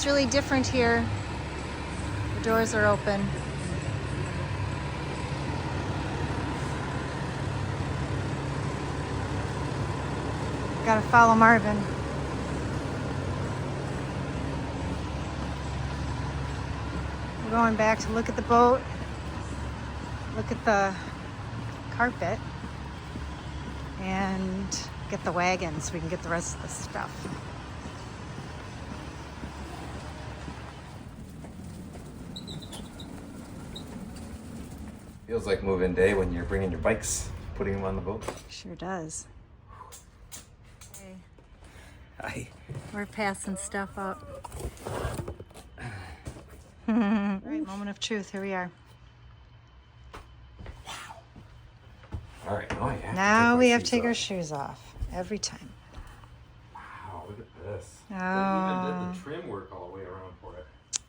It's really different here. The doors are open. Gotta follow Marvin. We're going back to look at the boat, look at the carpet, and get the wagon so we can get the rest of the stuff. Feels like move-in day when you're bringing your bikes, putting them on the boat. Sure does. Okay. Hi. We're passing stuff up. Right, moment of truth. Here we are. All right, oh yeah. Now we have to take our shoes off every time. Wow, look at this. Oh. They even did the trim work all the way around for it.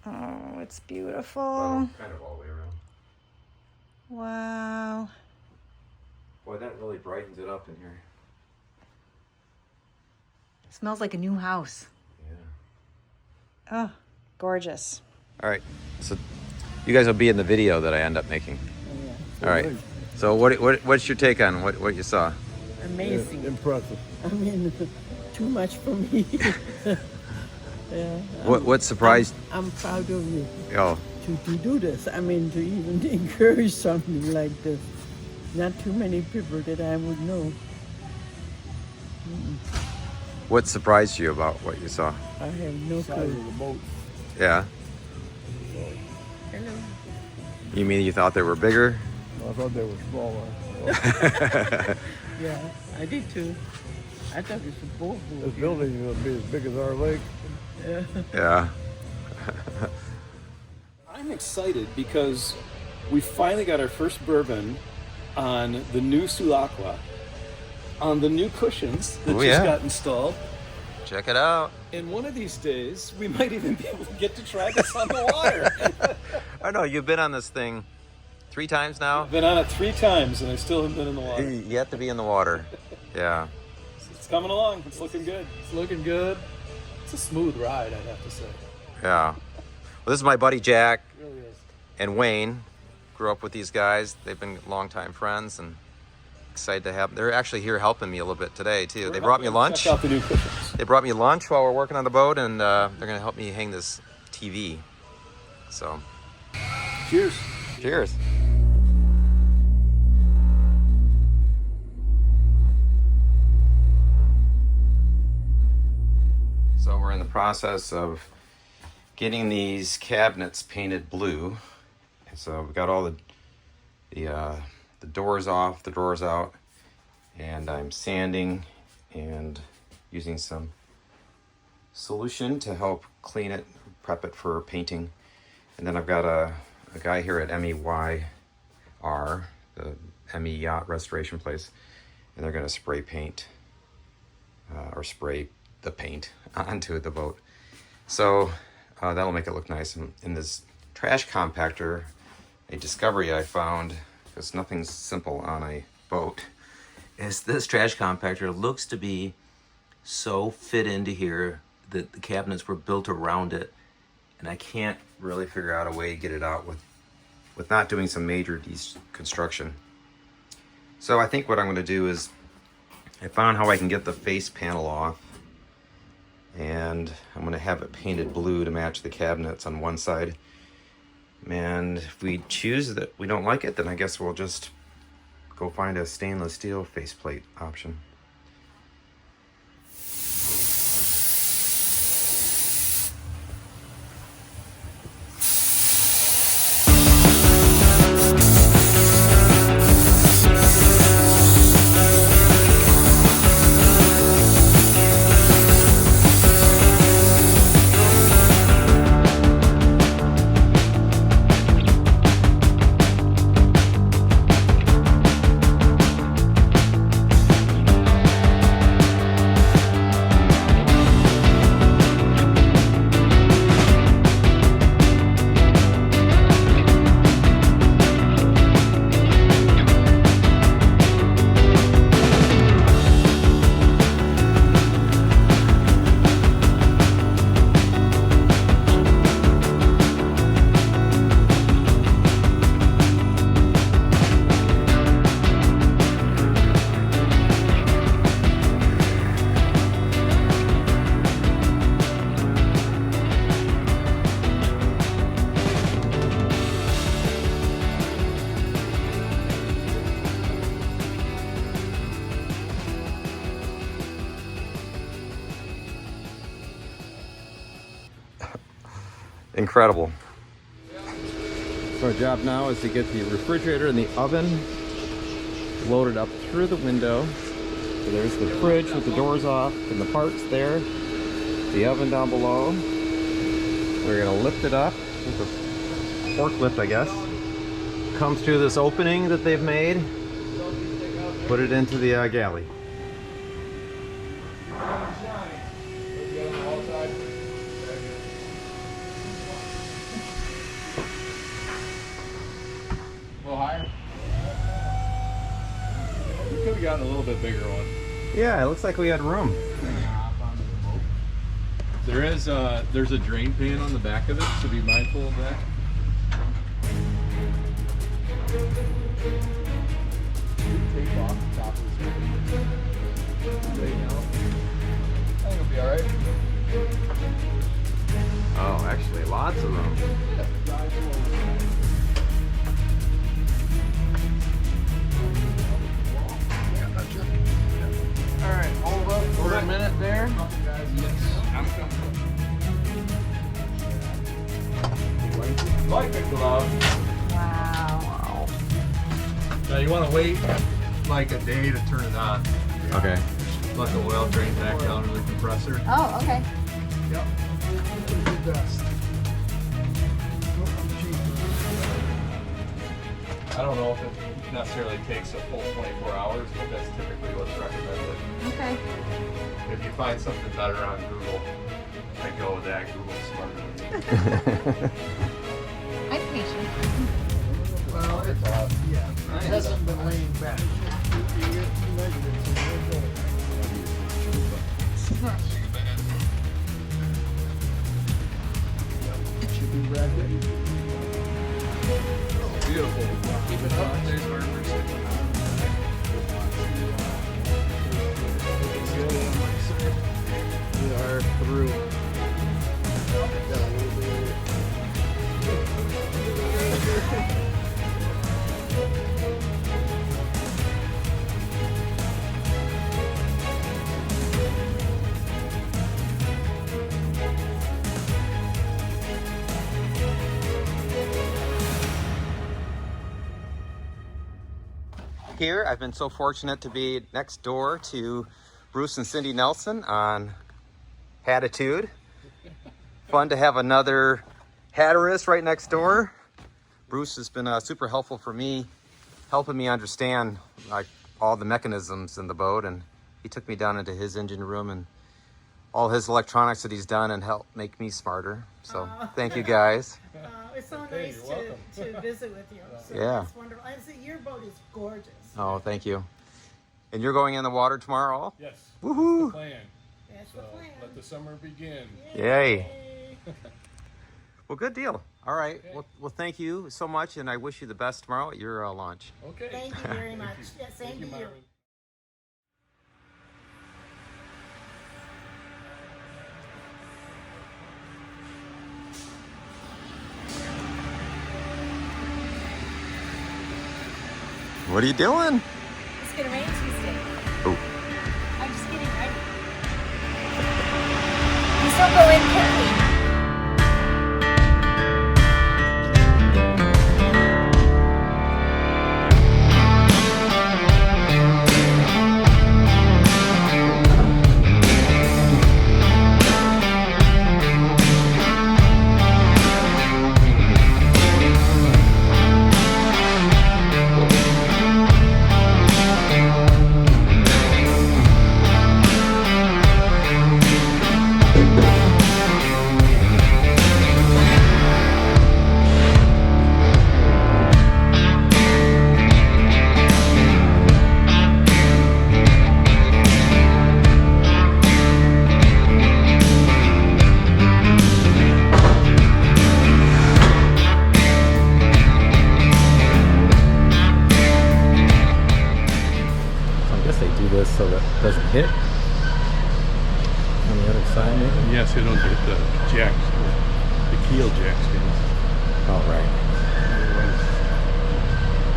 Oh, it's beautiful. Well, kind of all the way around. Wow. Boy, that really brightens it up in here. It smells like a new house. Yeah. Oh, gorgeous. All right, so you guys will be in the video that I end up making. Yeah. All right. So what's your take on what you saw? Amazing. Impressive. I mean, too much for me. Yeah. What surprised? I'm proud of you Oh, to do this. I mean, to even encourage something like this. Not too many people that I would know. what surprised you about what you saw? I have no Size clue. of the boat. Yeah. Hello. You mean you thought they were bigger? I thought they were smaller. Yeah, I did too. I thought it was a boat. This building is going to be as big as our lake. Yeah. Yeah. I'm excited because we finally got our first bourbon on the new Sull'Acqua, on the new cushions that Oh, just yeah. got installed. Check it out. And one of these days, we might even be able to get to try this on the water. I know you've been on this thing 3 times now. I've been on it 3 times and I still haven't been in the water. You have to be in the water. Yeah. It's coming along. It's looking good. It's looking good. It's a smooth ride, I'd have to say. Yeah. Well, this is my buddy Jack It really is. and Wayne. Grew up with these guys. They've been longtime friends and excited to have. They're actually here helping me a little bit today too. They brought me lunch. Check out the new cushions. They brought me lunch while we're working on the boat, and they're gonna help me hang this TV. So, Cheers. cheers. So we're in the process of getting these cabinets painted blue. And so we've got all the doors off, the drawers out, and I'm sanding and using some solution to help clean it, prep it for painting. And then I've got a guy here at MEYR, the ME Yacht Restoration place, and they're going to spray paint or spray the paint onto the boat. So that'll make it look nice. And in this trash compactor, a discovery I found, because nothing's simple on a boat, is this trash compactor looks to be so fit into here that the cabinets were built around it, and I can't really figure out a way to get it out with not doing some major deconstruction. So I think what I'm going to do is, I found how I can get the face panel off, and I'm going to have it painted blue to match the cabinets on one side. And if we choose that we don't like it, then I guess we'll just go find a stainless steel faceplate option. incredible. So our job now is to get the refrigerator and the oven loaded up through the window. So there's the fridge with the doors off and the parts there. The oven down below. We're gonna lift it up with a forklift, I guess. Comes through this opening that they've made. Put it into the galley. A little higher? We could have gotten a little bit bigger one. Yeah, it looks like we had room. There's a drain pan on the back of it, so be mindful of that. Take off the top of the screen. Right now. I think it'll be alright. Oh, actually, lots of room. Alright, hold up for a minute there. Light could go out. Wow. Now you want to wait like a day to turn it on. Okay. Let the oil drain back down to the compressor. Oh, okay. Yep. The best. I don't know if it necessarily takes a full 24 hours, but that's typically what's recommended. Okay. If you find something better on Google, then go with that. Google's smarter than me. I'm patient. Well, it's yeah. It hasn't been laying back. Should be ready. Beautiful. Keep it up. There's our first we are through. Here, I've been so fortunate to be next door to Bruce and Cindy Nelson on Hatitude. Fun to have another Hatteras right next door. Bruce has been super helpful for me, helping me understand like all the mechanisms in the boat, and he took me down into his engine room and all his electronics that he's done and helped make me smarter. So thank you guys. It's so nice to visit with you. So Yeah. It's wonderful. And your boat is gorgeous. Oh, thank you. And you're going in the water tomorrow? Yes. Woohoo! Plan. That's So the plan. let the summer begin. Yay. Well, good deal. All right. Well, thank you so much, and I wish you the best tomorrow at your launch. Okay. Thank you very much. Yeah, same Thank you, to you. Myron. What are you doing? It's gonna rain Tuesday. Oh. I'm just kidding. You still go in camping. So that it doesn't hit on the other side, maybe? Yes, it'll hit the jacks, the keel jack skins. Oh, right. Otherwise,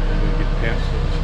I'm going to get past those.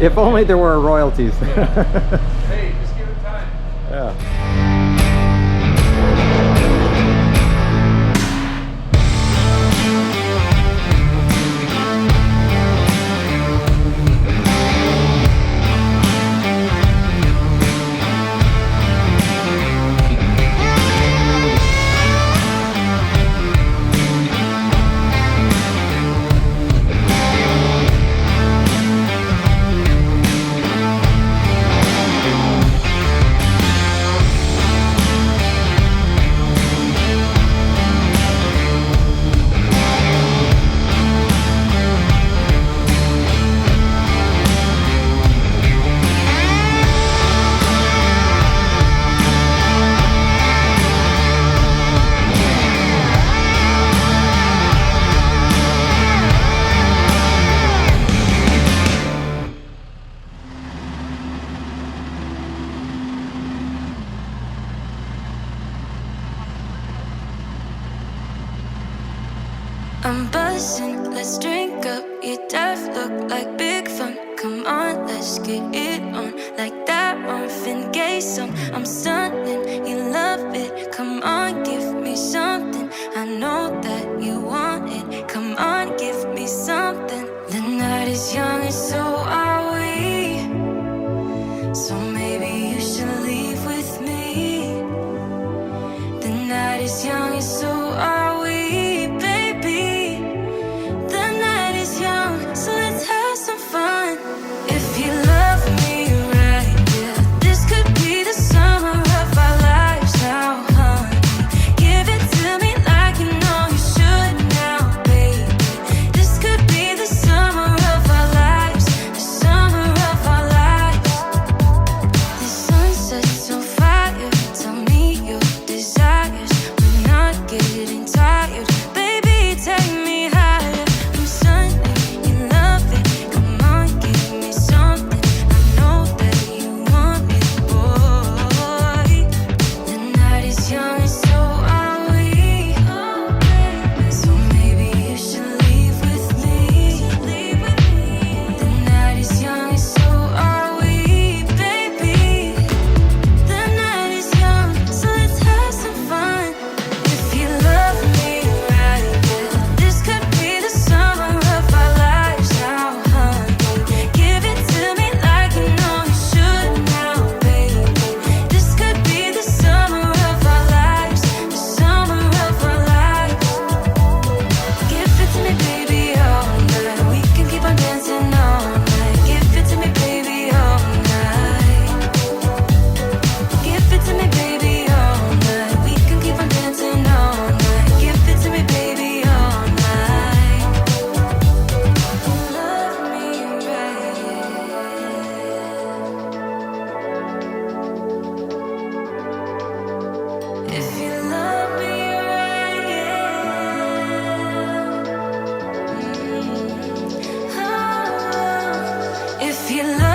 If only there were royalties. Hey, just give it time. Yeah. I'm buzzing, let's drink up. Your death look like big fun. Come on, let's get it on. Like that Marvin Gaye song. I'm stunning, you love it. Come on, give me something. I know that you want it. Come on, give me something. The night is young and so are we. So maybe you should leave with me. The night is young and so are we. So let's have some fun. If you love me right, yeah, this could be the summer of our lives now, honey. Give it to me like you know you should now, baby. This could be the summer of our lives, the summer of our lives. The sun sets on fire, tell me your desires. We're not getting tired, baby, take me higher. I'm sunny. If you love